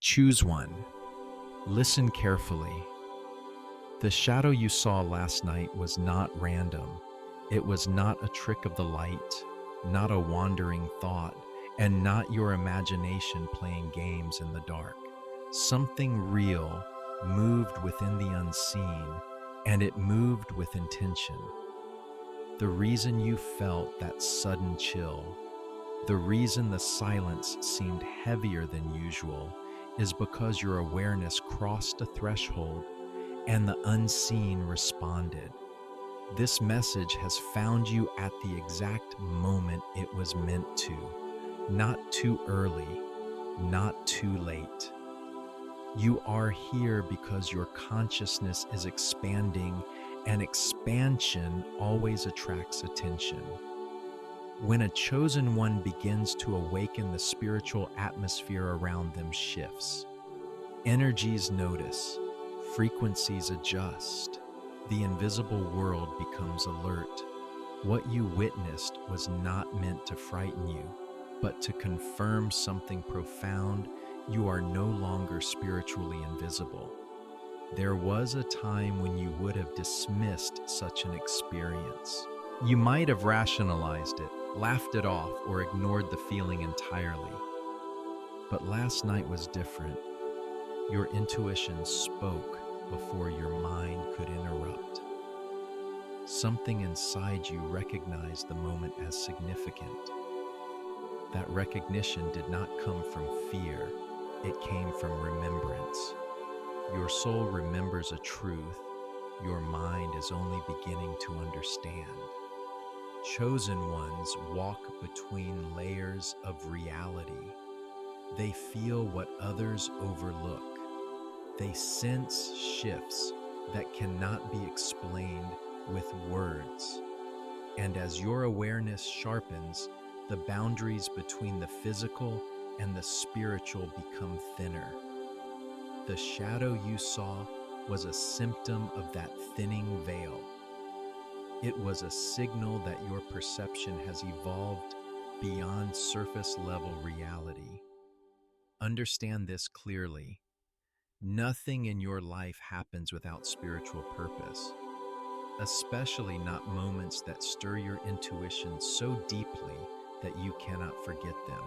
Choose one. Listen carefully. The shadow you saw last night was not random. It was not a trick of the light, not a wandering thought, and not your imagination playing games in the dark. Something real moved within the unseen, and it moved with intention. The reason you felt that sudden chill, the reason the silence seemed heavier than usual, is because your awareness crossed a threshold and the unseen responded. This message has found you at the exact moment it was meant to. Not too early, not too late. You are here because your consciousness is expanding, and expansion always attracts attention. When a chosen one begins to awaken, the spiritual atmosphere around them shifts. Energies notice, frequencies adjust, the invisible world becomes alert. What you witnessed was not meant to frighten you, but to confirm something profound. You are no longer spiritually invisible. There was a time when you would have dismissed such an experience. You might have rationalized it, laughed it off, or ignored the feeling entirely. But last night was different. Your intuition spoke before your mind could interrupt. Something inside you recognized the moment as significant. That recognition did not come from fear, it came from remembrance. Your soul remembers a truth your mind is only beginning to understand. Chosen ones walk between layers of reality. They feel what others overlook. They sense shifts that cannot be explained with words. And as your awareness sharpens, the boundaries between the physical and the spiritual become thinner. The shadow you saw was a symptom of that thinning veil. It was a signal that your perception has evolved beyond surface level reality. Understand this clearly. Nothing in your life happens without spiritual purpose, especially not moments that stir your intuition so deeply that you cannot forget them.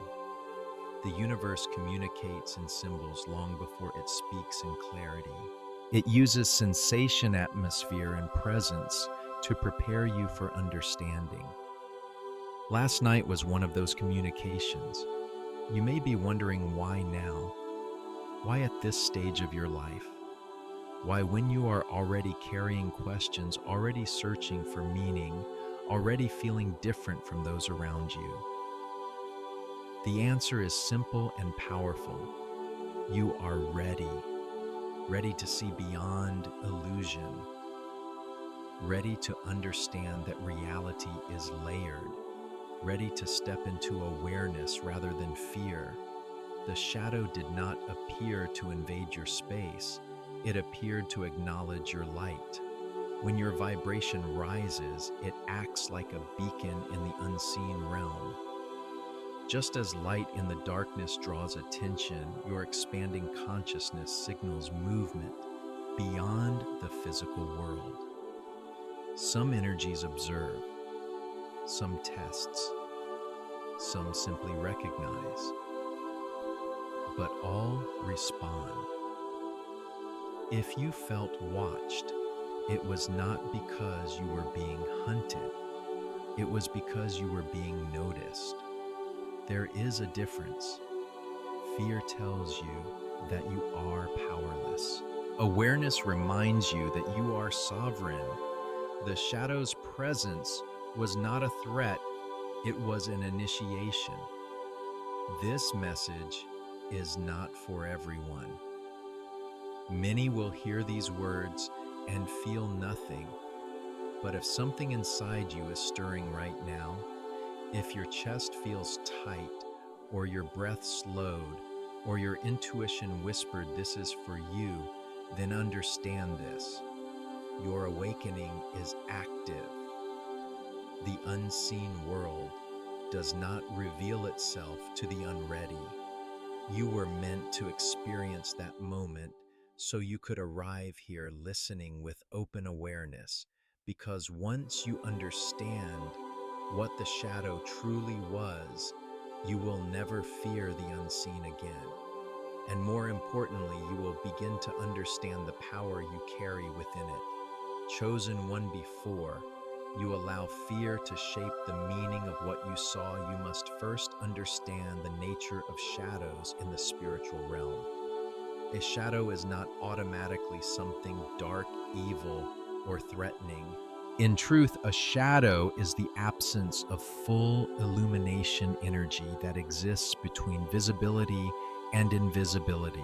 The universe communicates in symbols long before it speaks in clarity. It uses sensation, atmosphere, and presence to prepare you for understanding. Last night was one of those communications. You may be wondering why now? Why at this stage of your life? Why when you are already carrying questions, already searching for meaning, already feeling different from those around you? The answer is simple and powerful. You are ready to see beyond illusion, ready to understand that reality is layered, ready to step into awareness rather than fear. The shadow did not appear to invade your space, it appeared to acknowledge your light. When your vibration rises, it acts like a beacon in the unseen realm. Just as light in the darkness draws attention, your expanding consciousness signals movement beyond the physical world. Some energies observe, some tests, some simply recognize, but all respond. If you felt watched, it was not because you were being hunted, it was because you were being noticed. There is a difference. Fear tells you that you are powerless. Awareness reminds you that you are sovereign. The shadow's presence was not a threat, it was an initiation. This message is not for everyone. Many will hear these words and feel nothing. But if something inside you is stirring right now, if your chest feels tight, or your breath slowed, or your intuition whispered this is for you, then understand this. Your awakening is active. The unseen world does not reveal itself to the unready. You were meant to experience that moment so you could arrive here listening with open awareness. Because once you understand what the shadow truly was, you will never fear the unseen again. And more importantly, you will begin to understand the power you carry within it. Chosen one before, you allow fear to shape the meaning of what you saw. You must first understand the nature of shadows in the spiritual realm. A shadow is not automatically something dark, evil, or threatening. In truth, a shadow is the absence of full illumination energy that exists between visibility and invisibility.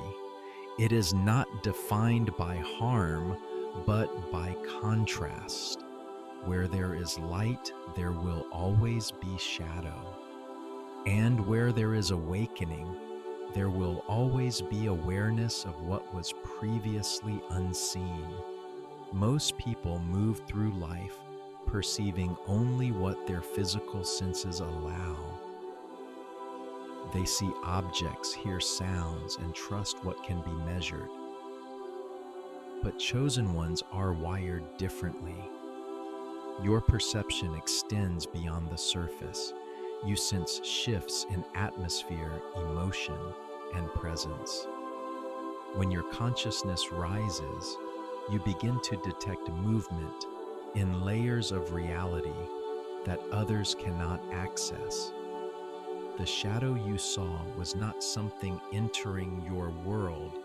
It is not defined by harm, but by contrast. Where there is light, there will always be shadow. And where there is awakening, there will always be awareness of what was previously unseen. Most people move through life perceiving only what their physical senses allow. They see objects, hear sounds, and trust what can be measured. But chosen ones are wired differently. Your perception extends beyond the surface. You sense shifts in atmosphere, emotion, and presence. When your consciousness rises, you begin to detect movement in layers of reality that others cannot access. The shadow you saw was not something entering your world,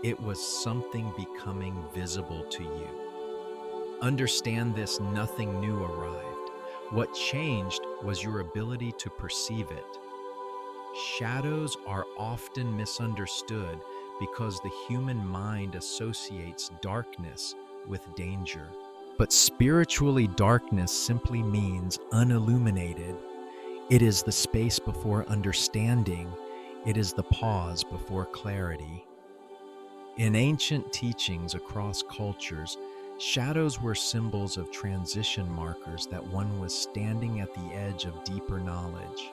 it was something becoming visible to you. Understand this: nothing new arrived. What changed was your ability to perceive it. Shadows are often misunderstood because the human mind associates darkness with danger. But spiritually, darkness simply means unilluminated. It is the space before understanding. It is the pause before clarity. In ancient teachings across cultures, shadows were symbols of transition, markers that one was standing at the edge of deeper knowledge.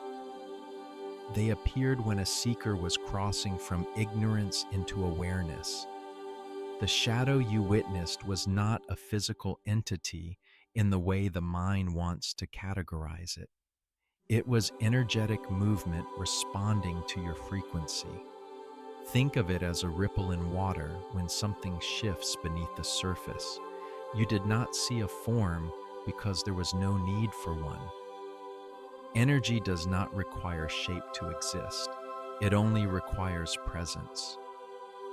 They appeared when a seeker was crossing from ignorance into awareness. The shadow you witnessed was not a physical entity in the way the mind wants to categorize it. It was energetic movement responding to your frequency. Think of it as a ripple in water when something shifts beneath the surface. You did not see a form because there was no need for one. Energy does not require shape to exist. It only requires presence.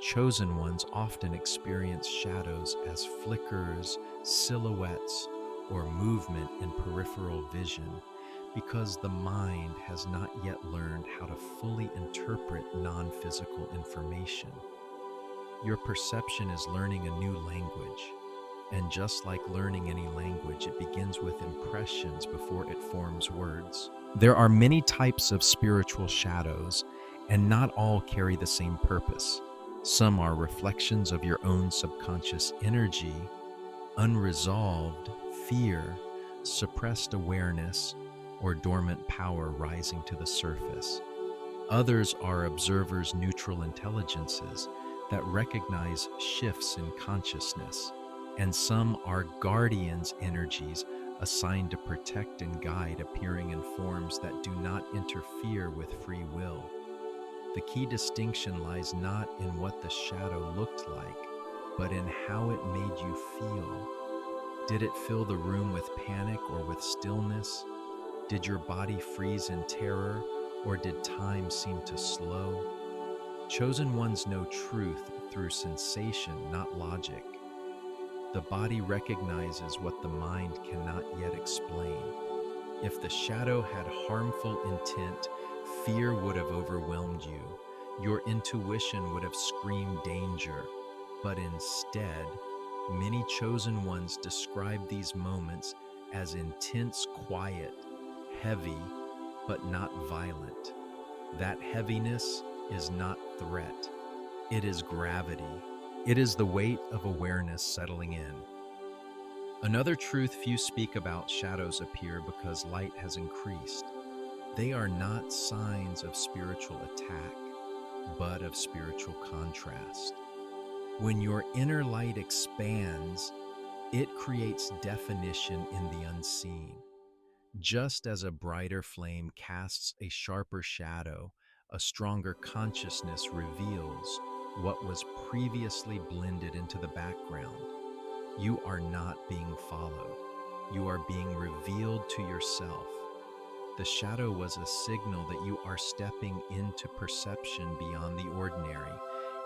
Chosen ones often experience shadows as flickers, silhouettes, or movement in peripheral vision because the mind has not yet learned how to fully interpret non-physical information. Your perception is learning a new language, and just like learning any language, it begins with impressions before it forms words. There are many types of spiritual shadows, and not all carry the same purpose. Some are reflections of your own subconscious energy, unresolved fear, suppressed awareness, or dormant power rising to the surface. Others are observers' neutral intelligences that recognize shifts in consciousness. And some are guardians' energies assigned to protect and guide, appearing in forms that do not interfere with free will. The key distinction lies not in what the shadow looked like, but in how it made you feel. Did it fill the room with panic or with stillness? Did your body freeze in terror, or did time seem to slow? Chosen ones know truth through sensation, not logic. The body recognizes what the mind cannot yet explain. If the shadow had harmful intent, fear would have overwhelmed you. Your intuition would have screamed danger. But instead, many chosen ones describe these moments as intense quiet, heavy, but not violent. That heaviness is not threat. It is gravity. It is the weight of awareness settling in. Another truth few speak about: shadows appear because light has increased. They are not signs of spiritual attack. but of spiritual contrast. When your inner light expands, it creates definition in the unseen. Just as a brighter flame casts a sharper shadow, a stronger consciousness reveals what was previously blended into the background. You are not being followed. You are being revealed to yourself. The shadow was a signal that you are stepping into perception beyond the ordinary.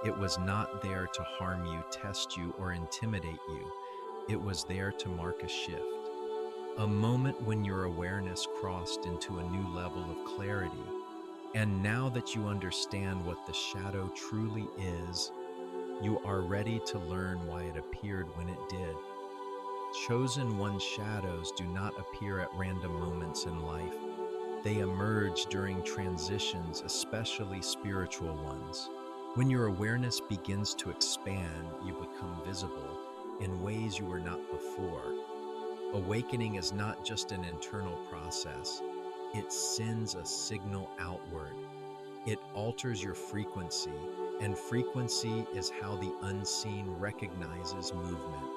It was not there to harm you, test you, or intimidate you. It was there to mark a shift. A moment when your awareness crossed into a new level of clarity. And now that you understand what the shadow truly is, you are ready to learn why it appeared when it did. Chosen one shadows do not appear at random moments in life. They emerge during transitions, especially spiritual ones. When your awareness begins to expand, you become visible in ways you were not before. Awakening is not just an internal process. It sends a signal outward. It alters your frequency, and frequency is how the unseen recognizes movement.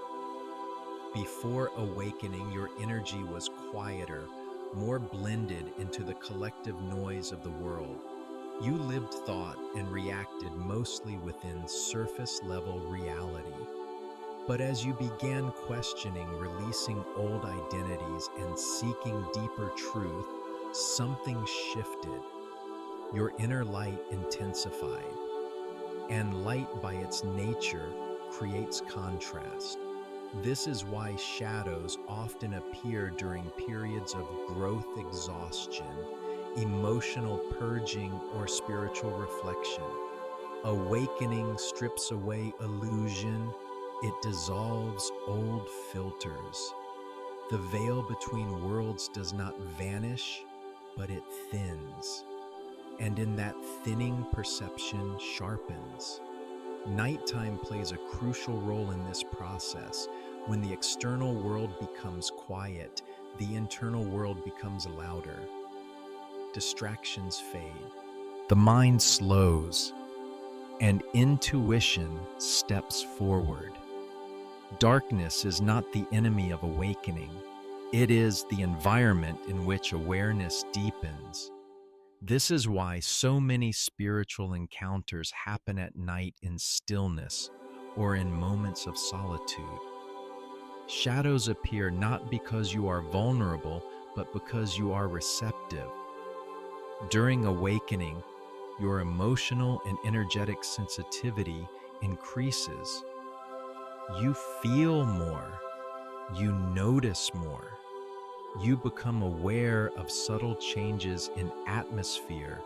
Before awakening, your energy was quieter, more blended into the collective noise of the world. You lived, thought, and reacted mostly within surface-level reality. But as you began questioning, releasing old identities, and seeking deeper truth, something shifted. Your inner light intensified. And light, by its nature, creates contrast. This is why shadows often appear during periods of growth exhaustion, emotional purging, or spiritual reflection. Awakening strips away illusion. It dissolves old filters. The veil between worlds does not vanish, but it thins. And in that thinning, perception sharpens. Nighttime plays a crucial role in this process. When the external world becomes quiet, the internal world becomes louder. Distractions fade. The mind slows, and intuition steps forward. Darkness is not the enemy of awakening. It is the environment in which awareness deepens. This is why so many spiritual encounters happen at night in stillness or in moments of solitude. Shadows appear not because you are vulnerable, but because you are receptive. During awakening, your emotional and energetic sensitivity increases. You feel more. You notice more. You become aware of subtle changes in atmosphere,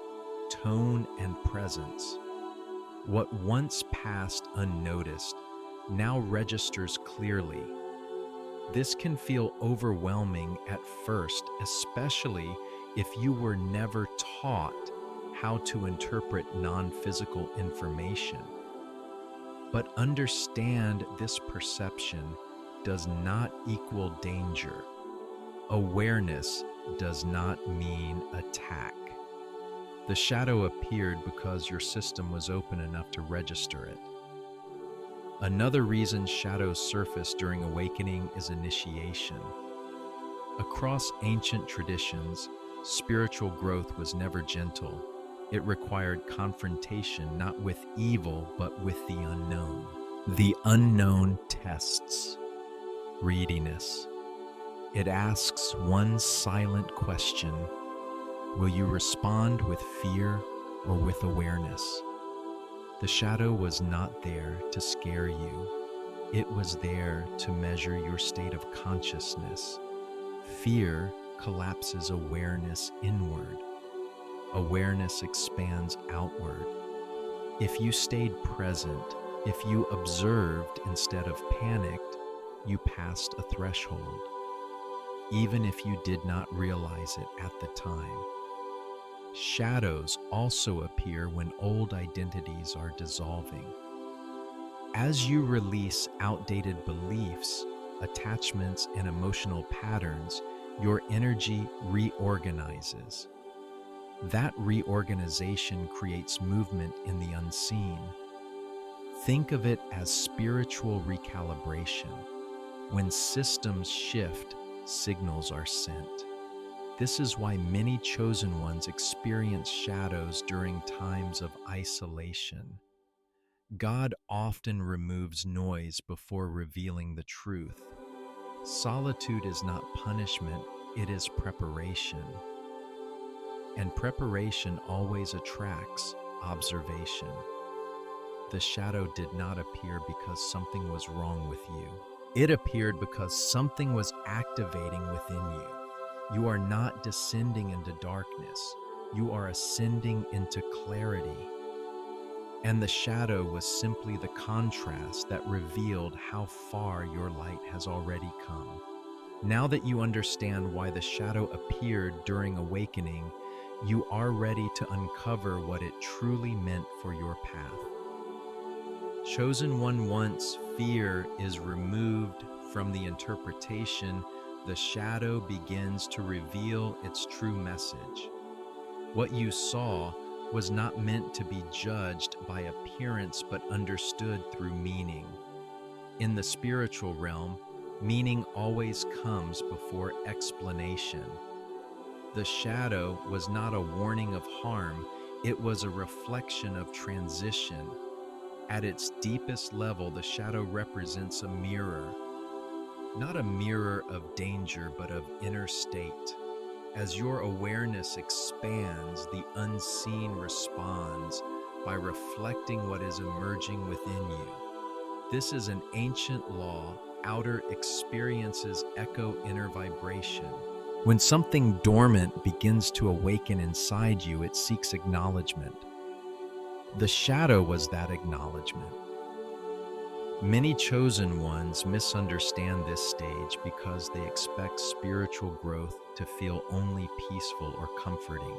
tone, and presence. What once passed unnoticed now registers clearly. This can feel overwhelming at first, especially if you were never taught how to interpret non-physical information. But understand, this perception does not equal danger. Awareness does not mean attack. The shadow appeared because your system was open enough to register it. Another reason shadows surface during awakening is initiation. Across ancient traditions, spiritual growth was never gentle. It required confrontation not with evil, but with the unknown. The unknown tests readiness. It asks one silent question: will you respond with fear or with awareness? The shadow was not there to scare you. It was there to measure your state of consciousness. Fear collapses awareness inward. Awareness expands outward. If you stayed present, if you observed instead of panicked, you passed a threshold, even if you did not realize it at the time. Shadows also appear when old identities are dissolving. As you release outdated beliefs, attachments, and emotional patterns, your energy reorganizes. That reorganization creates movement in the unseen. Think of it as spiritual recalibration. When systems shift, signals are sent. This is why many chosen ones experience shadows during times of isolation. God often removes noise before revealing the truth. Solitude is not punishment, it is preparation. And preparation always attracts observation. The shadow did not appear because something was wrong with you. It appeared because something was activating within you. You are not descending into darkness. You are ascending into clarity. And the shadow was simply the contrast that revealed how far your light has already come. Now that you understand why the shadow appeared during awakening, you are ready to uncover what it truly meant for your path. Chosen one, once fear is removed from the interpretation, the shadow begins to reveal its true message. What you saw was not meant to be judged by appearance but understood through meaning. In the spiritual realm, meaning always comes before explanation. The shadow was not a warning of harm, it was a reflection of transition. At its deepest level, the shadow represents a mirror, not a mirror of danger, but of inner state. As your awareness expands, the unseen responds by reflecting what is emerging within you. This is an ancient law. Outer experiences echo inner vibration. When something dormant begins to awaken inside you, it seeks acknowledgement. The shadow was that acknowledgement. Many chosen ones misunderstand this stage because they expect spiritual growth to feel only peaceful or comforting.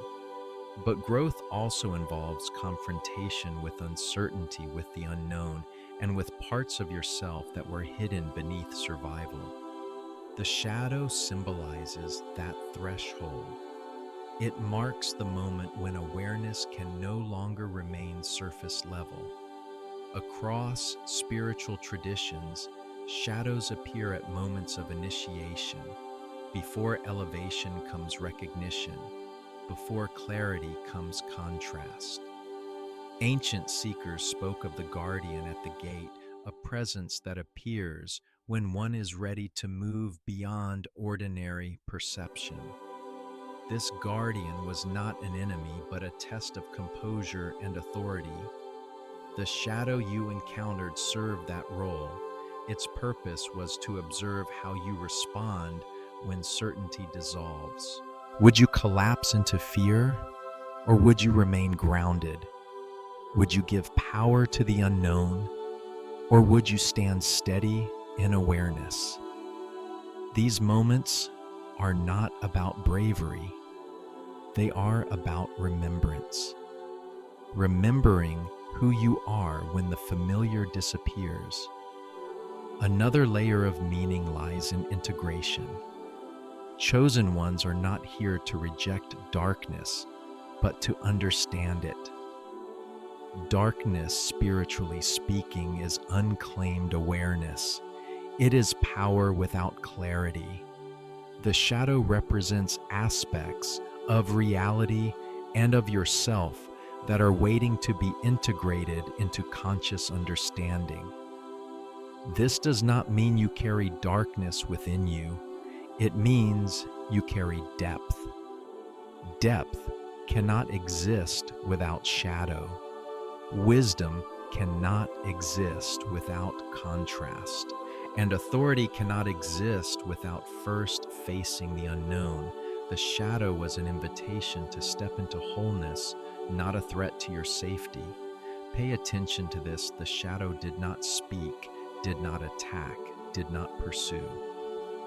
But growth also involves confrontation with uncertainty, with the unknown, and with parts of yourself that were hidden beneath survival. The shadow symbolizes that threshold. It marks the moment when awareness can no longer remain surface level. Across spiritual traditions, shadows appear at moments of initiation. Before elevation comes recognition. Before clarity comes contrast. Ancient seekers spoke of the guardian at the gate, a presence that appears when one is ready to move beyond ordinary perception. This guardian was not an enemy, but a test of composure and authority. The shadow you encountered served that role. Its purpose was to observe how you respond when certainty dissolves. Would you collapse into fear, or would you remain grounded? Would you give power to the unknown, or would you stand steady in awareness? These moments are not about bravery. They are about remembrance. Remembering who you are when the familiar disappears. Another layer of meaning lies in integration. Chosen ones are not here to reject darkness, but to understand it. Darkness, spiritually speaking, is unclaimed awareness. It is power without clarity. The shadow represents aspects of reality and of yourself that are waiting to be integrated into conscious understanding. This does not mean you carry darkness within you. It means you carry depth. Depth cannot exist without shadow. Wisdom cannot exist without contrast. And authority cannot exist without first facing the unknown. The shadow was an invitation to step into wholeness, not a threat to your safety. Pay attention to this. The shadow did not speak, did not attack, did not pursue.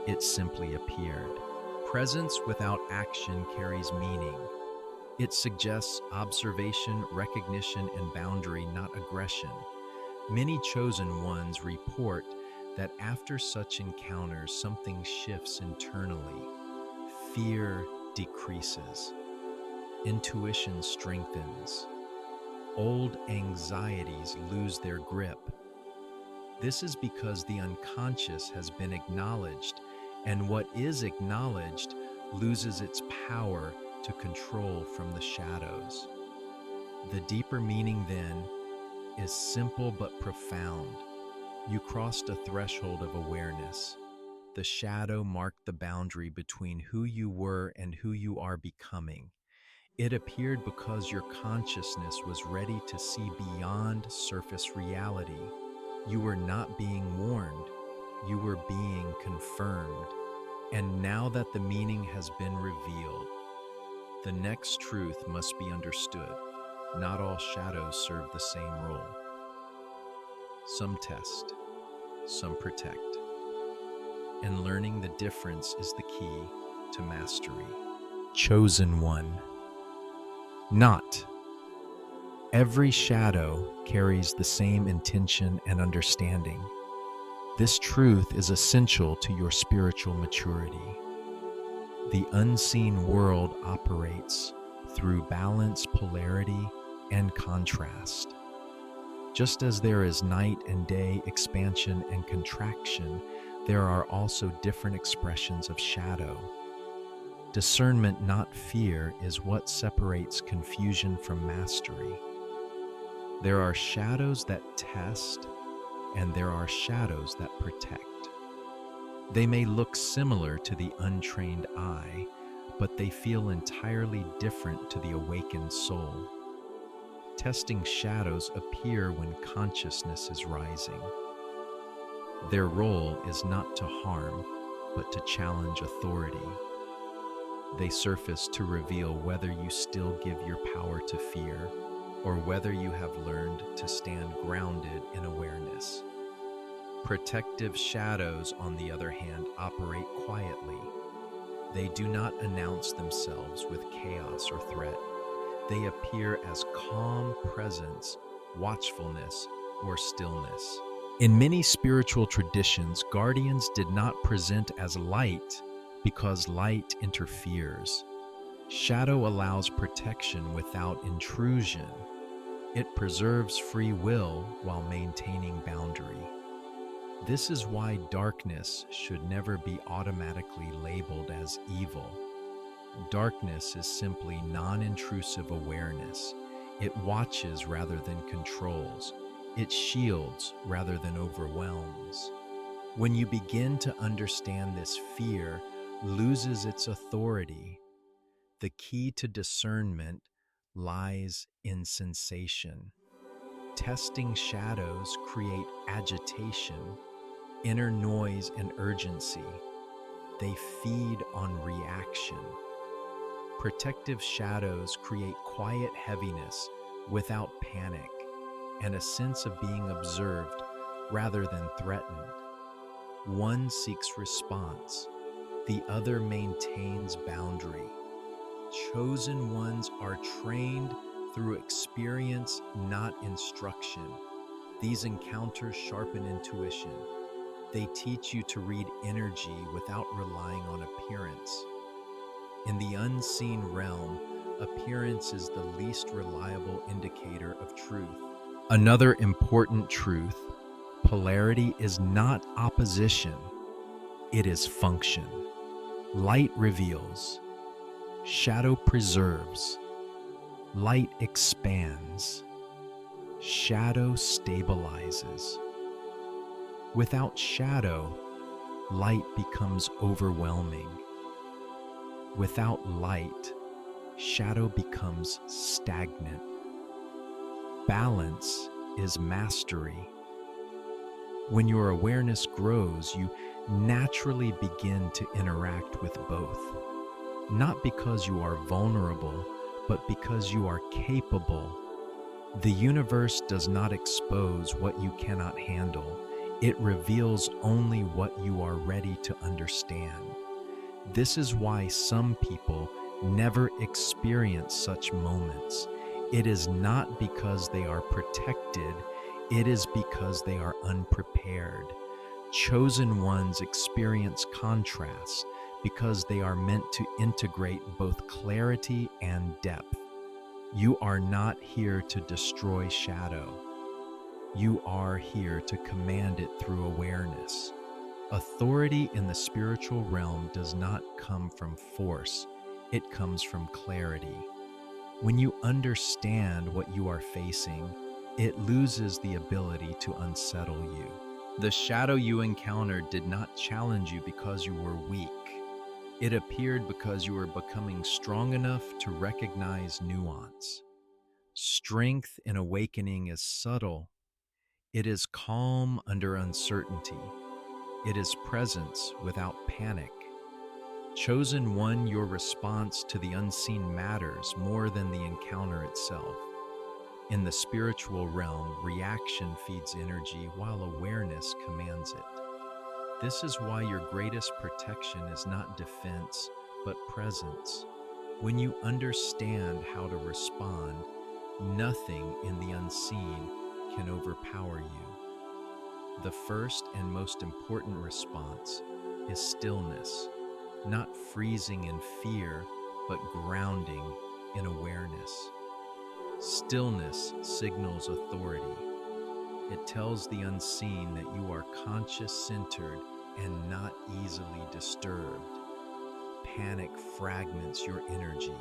It simply appeared. Presence without action carries meaning. It suggests observation, recognition, and boundary, not aggression. Many chosen ones report that after such encounters, something shifts internally. Fear decreases. Intuition strengthens. Old anxieties lose their grip. This is because the unconscious has been acknowledged, and what is acknowledged loses its power to control from the shadows. The deeper meaning, then, is simple but profound. You crossed a threshold of awareness. The shadow marked the boundary between who you were and who you are becoming. It appeared because your consciousness was ready to see beyond surface reality. You were not being warned, you were being confirmed. And now that the meaning has been revealed, the next truth must be understood. Not all shadows serve the same role. Some test, some protect. And learning the difference is the key to mastery. Chosen one. Not every shadow carries the same intention and understanding. This truth is essential to your spiritual maturity. The unseen world operates through balance, polarity, and contrast. Just as there is night and day, expansion and contraction, there are also different expressions of shadow. Discernment, not fear, is what separates confusion from mastery. There are shadows that test, and there are shadows that protect. They may look similar to the untrained eye, but they feel entirely different to the awakened soul. Testing shadows appear when consciousness is rising. Their role is not to harm, but to challenge authority. They surface to reveal whether you still give your power to fear, or whether you have learned to stand grounded in awareness. Protective shadows, on the other hand, operate quietly. They do not announce themselves with chaos or threat. They appear as calm presence, watchfulness, or stillness. In many spiritual traditions, guardians did not present as light because light interferes. Shadow allows protection without intrusion. It preserves free will while maintaining boundary. This is why darkness should never be automatically labeled as evil. Darkness is simply non-intrusive awareness. It watches rather than controls. It shields rather than overwhelms. When you begin to understand this, fear loses its authority. The key to discernment lies in sensation. Testing shadows create agitation, inner noise, and urgency. They feed on reaction. Protective shadows create quiet heaviness without panic, and a sense of being observed rather than threatened. One seeks response, the other maintains boundary. Chosen ones are trained through experience, not instruction. These encounters sharpen intuition. They teach you to read energy without relying on appearance. In the unseen realm, appearance is the least reliable indicator of truth. Another important truth: polarity is not opposition, it is function. Light reveals, shadow preserves. Light expands, shadow stabilizes. Without shadow, light becomes overwhelming. Without light, shadow becomes stagnant. Balance is mastery. When your awareness grows, you naturally begin to interact with both. Not because you are vulnerable, but because you are capable. The universe does not expose what you cannot handle. It reveals only what you are ready to understand. This is why some people never experience such moments. It is not because they are protected, it is because they are unprepared. Chosen ones experience contrast because they are meant to integrate both clarity and depth. You are not here to destroy shadow. You are here to command it through awareness. Authority in the spiritual realm does not come from force, it comes from clarity. When you understand what you are facing, it loses the ability to unsettle you. The shadow you encountered did not challenge you because you were weak. It appeared because you were becoming strong enough to recognize nuance. Strength in awakening is subtle. It is calm under uncertainty. It is presence without panic. Chosen one, your response to the unseen matters more than the encounter itself. In the spiritual realm, reaction feeds energy while awareness commands it. This is why your greatest protection is not defense, but presence. When you understand how to respond, nothing in the unseen can overpower you. The first and most important response is stillness, not freezing in fear, but grounding in awareness. Stillness signals authority. It tells the unseen that you are conscious-centered and not easily disturbed. Panic fragments your energy.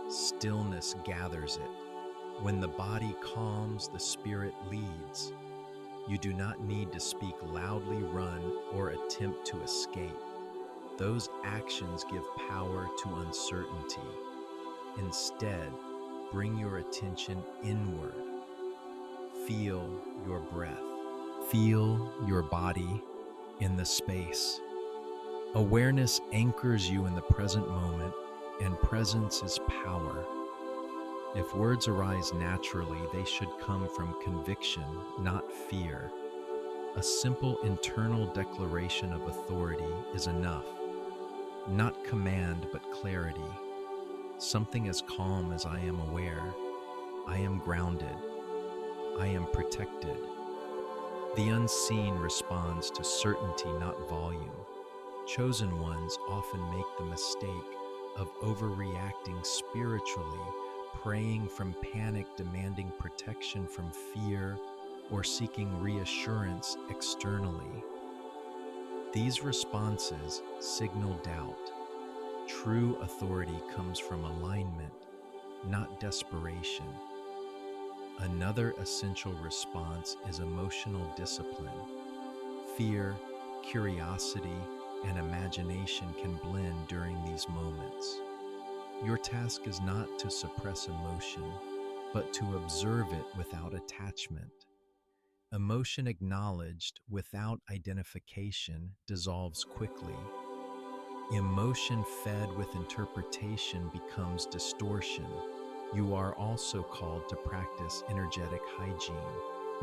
Stillness gathers it. When the body calms, the spirit leads. You do not need to speak loudly, run, or attempt to escape. Those actions give power to uncertainty. Instead, bring your attention inward. Feel your breath. Feel your body in the space. Awareness anchors you in the present moment, and presence is power. If words arise naturally, they should come from conviction, not fear. A simple internal declaration of authority is enough. Not command, but clarity. Something as calm as I am aware. I am grounded. I am protected. The unseen responds to certainty, not volume. Chosen ones often make the mistake of overreacting spiritually, praying from panic, demanding protection from fear, or seeking reassurance externally. These responses signal doubt. True authority comes from alignment, not desperation. Another essential response is emotional discipline. Fear, curiosity, and imagination can blend during these moments. Your task is not to suppress emotion, but to observe it without attachment. Emotion acknowledged without identification dissolves quickly. Emotion fed with interpretation becomes distortion. You are also called to practice energetic hygiene.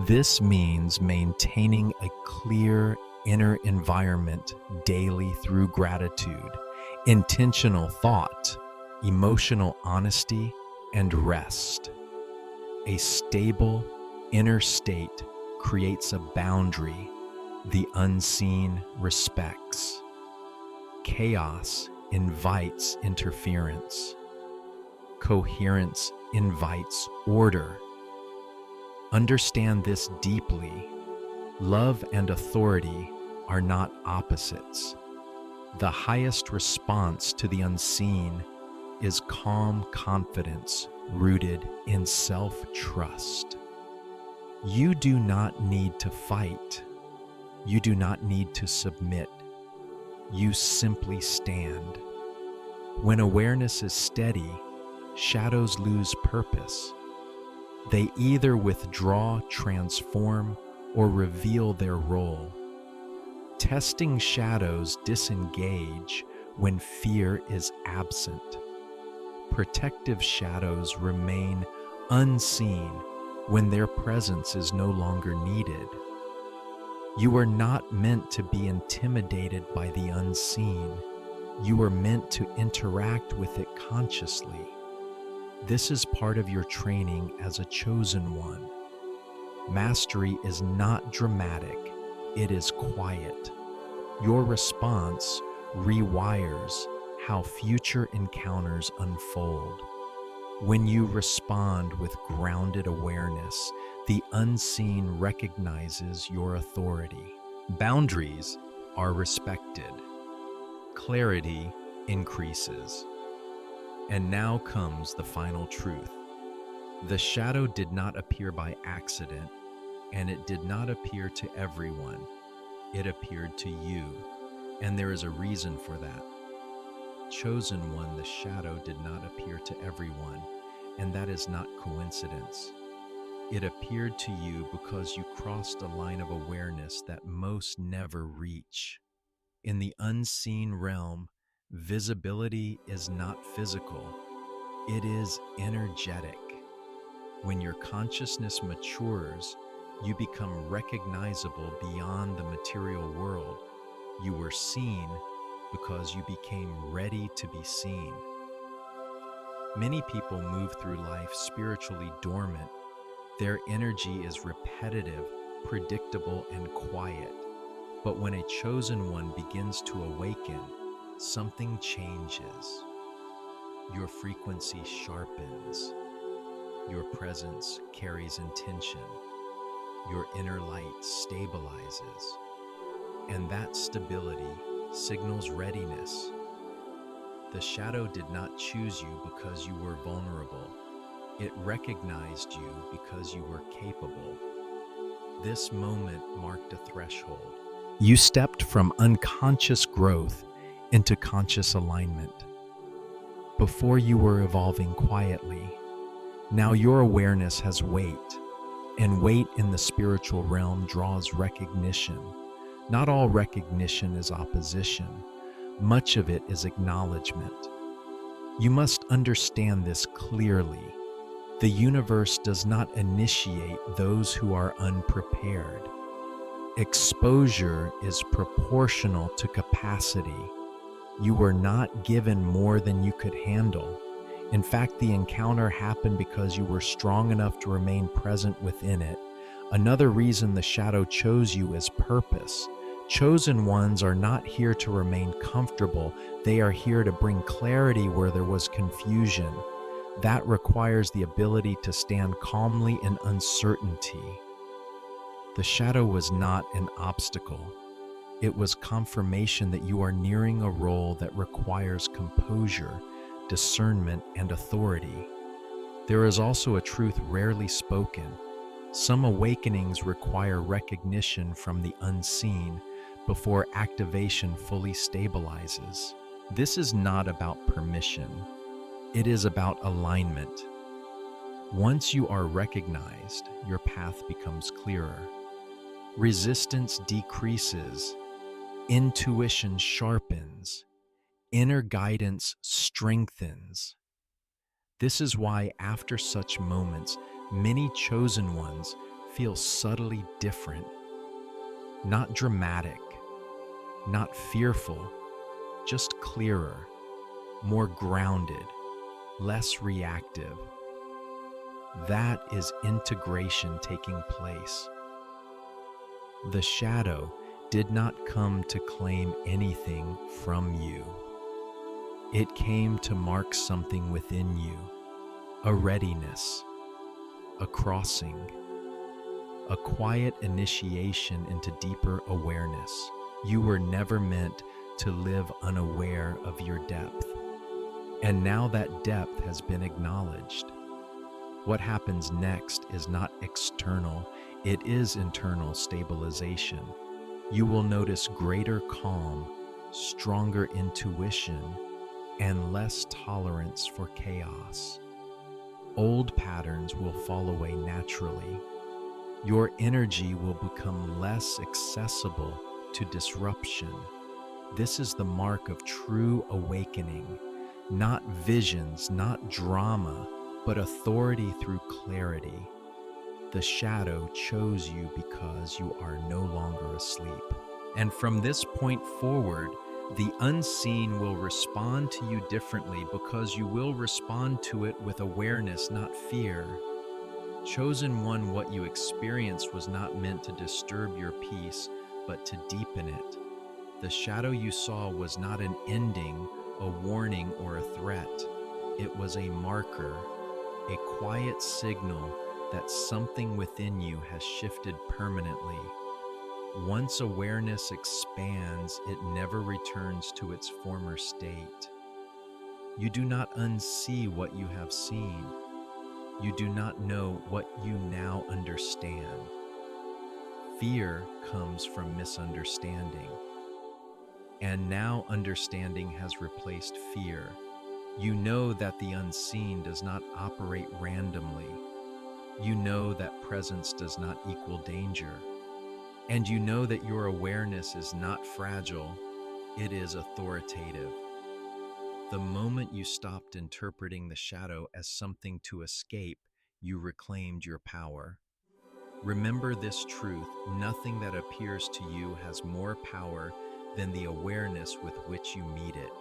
This means maintaining a clear inner environment daily through gratitude, intentional thought, emotional honesty, and rest. A stable inner state creates a boundary the unseen respects. Chaos invites interference. Coherence invites order. Understand this deeply. Love and authority are not opposites. The highest response to the unseen is calm confidence rooted in self-trust. You do not need to fight. You do not need to submit. You simply stand. When awareness is steady, shadows lose purpose. They either withdraw, transform, or reveal their role. Testing shadows disengage when fear is absent. Protective shadows remain unseen when their presence is no longer needed. You are not meant to be intimidated by the unseen. You are meant to interact with it consciously. This is part of your training as a chosen one. Mastery is not dramatic, it is quiet. Your response, rewires how future encounters unfold. When you respond with grounded awareness, the unseen recognizes your authority. Boundaries are respected. Clarity increases. And now comes the final truth. The shadow did not appear by accident, and it did not appear to everyone. It appeared to you, and there is a reason for that. Chosen one, the shadow did not appear to everyone, and that is not coincidence. It appeared to you because you crossed a line of awareness that most never reach. In the unseen realm, visibility is not physical, it is energetic. When your consciousness matures, you become recognizable beyond the material world. You were seen because you became ready to be seen. Many people move through life spiritually dormant. Their energy is repetitive, predictable, and quiet. But when a chosen one begins to awaken, something changes. Your frequency sharpens. Your presence carries intention. Your inner light stabilizes. And that stability signals readiness. The shadow did not choose you because you were vulnerable. It recognized you because you were capable. This moment marked a threshold. You stepped from unconscious growth into conscious alignment. Before you were evolving quietly, now your awareness has weight, and weight in the spiritual realm draws recognition. Not all recognition is opposition. Much of it is acknowledgement. You must understand this clearly. The universe does not initiate those who are unprepared. Exposure is proportional to capacity. You were not given more than you could handle. In fact, the encounter happened because you were strong enough to remain present within it. Another reason the shadow chose you is purpose. Chosen ones are not here to remain comfortable. They are here to bring clarity where there was confusion. That requires the ability to stand calmly in uncertainty. The shadow was not an obstacle. It was confirmation that you are nearing a role that requires composure, discernment, and authority. There is also a truth rarely spoken. Some awakenings require recognition from the unseen before activation fully stabilizes. This is not about permission. It is about alignment. Once you are recognized, your path becomes clearer. Resistance decreases. Intuition sharpens. Inner guidance strengthens. This is why after such moments, many chosen ones feel subtly different. Not dramatic, not fearful, just clearer, more grounded, less reactive. That is integration taking place. The shadow did not come to claim anything from you. It came to mark something within you, a readiness, a crossing, a quiet initiation into deeper awareness. You were never meant to live unaware of your depth. And now that depth has been acknowledged. What happens next is not external, it is internal stabilization. You will notice greater calm, stronger intuition, and less tolerance for chaos. Old patterns will fall away naturally. Your energy will become less accessible to disruption. This is the mark of true awakening. Not visions, not drama, but authority through clarity. The shadow chose you because you are no longer asleep. And from this point forward, the unseen will respond to you differently because you will respond to it with awareness, not fear. Chosen one, what you experienced was not meant to disturb your peace, but to deepen it. The shadow you saw was not an ending, a warning, or a threat. It was a marker, a quiet signal that something within you has shifted permanently. Once awareness expands, it never returns to its former state. You do not unsee what you have seen. You do not know what you now understand. Fear comes from misunderstanding. And now understanding has replaced fear. You know that the unseen does not operate randomly. You know that presence does not equal danger. And you know that your awareness is not fragile, it is authoritative. The moment you stopped interpreting the shadow as something to escape, you reclaimed your power. Remember this truth: nothing that appears to you has more power than the awareness with which you meet it.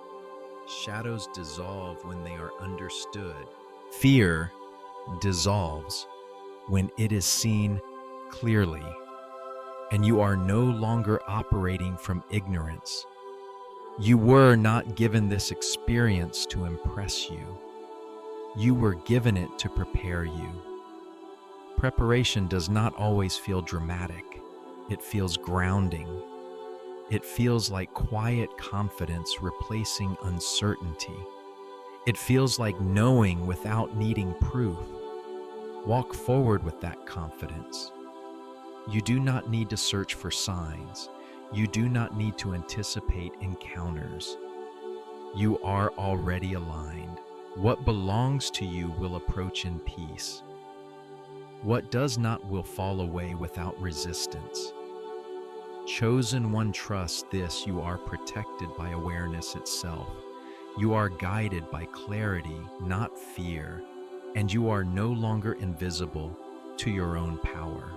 Shadows dissolve when they are understood. Fear dissolves when it is seen clearly, and you are no longer operating from ignorance. You were not given this experience to impress you. You were given it to prepare you. Preparation does not always feel dramatic. It feels grounding. It feels like quiet confidence replacing uncertainty. It feels like knowing without needing proof. Walk forward with that confidence. You do not need to search for signs. You do not need to anticipate encounters. You are already aligned. What belongs to you will approach in peace. What does not will fall away without resistance. Chosen one, trust this: you are protected by awareness itself. You are guided by clarity, not fear, and you are no longer invisible to your own power.